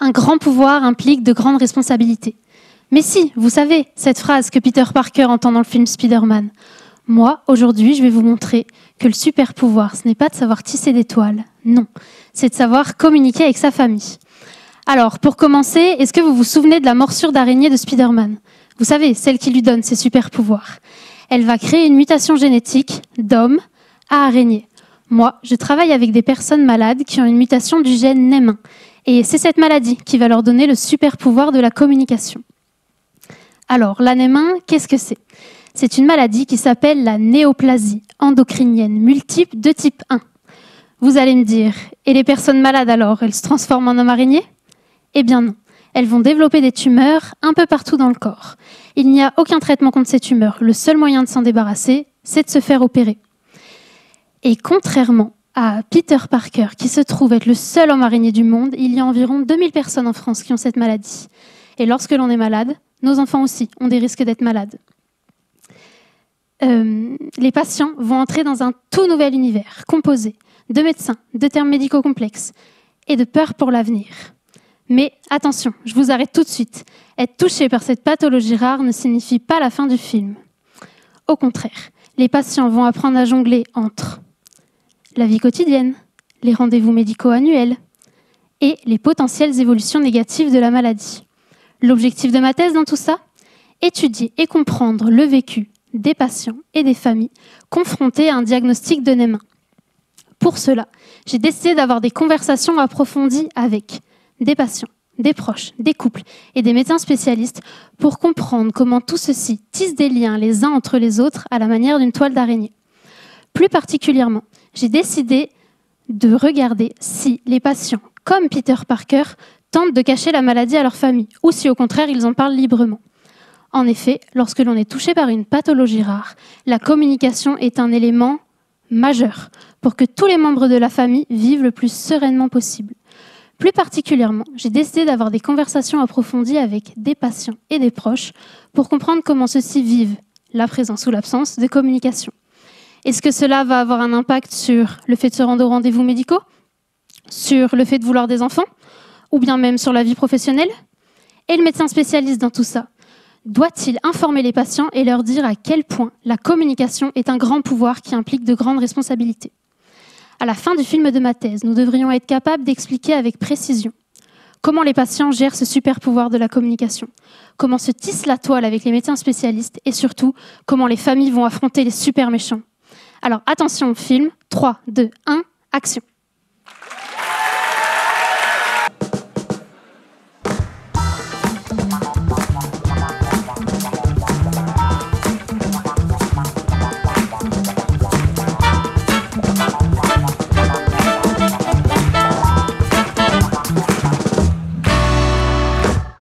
Un grand pouvoir implique de grandes responsabilités. Mais si, vous savez, cette phrase que Peter Parker entend dans le film Spider-Man. Moi, aujourd'hui, je vais vous montrer que le super pouvoir, ce n'est pas de savoir tisser des toiles. Non, c'est de savoir communiquer avec sa famille. Alors, pour commencer, est-ce que vous vous souvenez de la morsure d'araignée de Spider-Man ? Vous savez, celle qui lui donne ses super pouvoirs. Elle va créer une mutation génétique d'homme à araignée. Moi, je travaille avec des personnes malades qui ont une mutation du gène NEM1. Et c'est cette maladie qui va leur donner le super pouvoir de la communication. Alors, la NEM1, qu'est-ce que c'est ? C'est une maladie qui s'appelle la néoplasie endocrinienne multiple de type 1. Vous allez me dire, et les personnes malades alors, elles se transforment en hommes araignées ? Eh bien non, elles vont développer des tumeurs un peu partout dans le corps. Il n'y a aucun traitement contre ces tumeurs. Le seul moyen de s'en débarrasser, c'est de se faire opérer. Et contrairement à Peter Parker, qui se trouve être le seul homme araignée du monde, il y a environ 2000 personnes en France qui ont cette maladie. Et lorsque l'on est malade, nos enfants aussi ont des risques d'être malades. Les patients vont entrer dans un tout nouvel univers, composé de médecins, de termes médicaux complexes et de peur pour l'avenir. Mais attention, je vous arrête tout de suite. Être touché par cette pathologie rare ne signifie pas la fin du film. Au contraire, les patients vont apprendre à jongler entre la vie quotidienne, les rendez-vous médicaux annuels et les potentielles évolutions négatives de la maladie. L'objectif de ma thèse dans tout ça ? Étudier et comprendre le vécu des patients et des familles confrontés à un diagnostic de NEM1. Pour cela, j'ai décidé d'avoir des conversations approfondies avec des patients, des proches, des couples et des médecins spécialistes pour comprendre comment tout ceci tisse des liens les uns entre les autres à la manière d'une toile d'araignée. Plus particulièrement, j'ai décidé de regarder si les patients, comme Peter Parker, tentent de cacher la maladie à leur famille ou si au contraire ils en parlent librement. En effet, lorsque l'on est touché par une pathologie rare, la communication est un élément majeur pour que tous les membres de la famille vivent le plus sereinement possible. Plus particulièrement, j'ai décidé d'avoir des conversations approfondies avec des patients et des proches pour comprendre comment ceux-ci vivent la présence ou l'absence de communication. Est-ce que cela va avoir un impact sur le fait de se rendre aux rendez-vous médicaux, sur le fait de vouloir des enfants, ou bien même sur la vie professionnelle ? Et le médecin spécialiste dans tout ça doit-il informer les patients et leur dire à quel point la communication est un grand pouvoir qui implique de grandes responsabilités ? À la fin du film de ma thèse, nous devrions être capables d'expliquer avec précision comment les patients gèrent ce super pouvoir de la communication, comment se tisse la toile avec les médecins spécialistes et surtout, comment les familles vont affronter les super méchants. Alors attention au film, 3, 2, 1, action.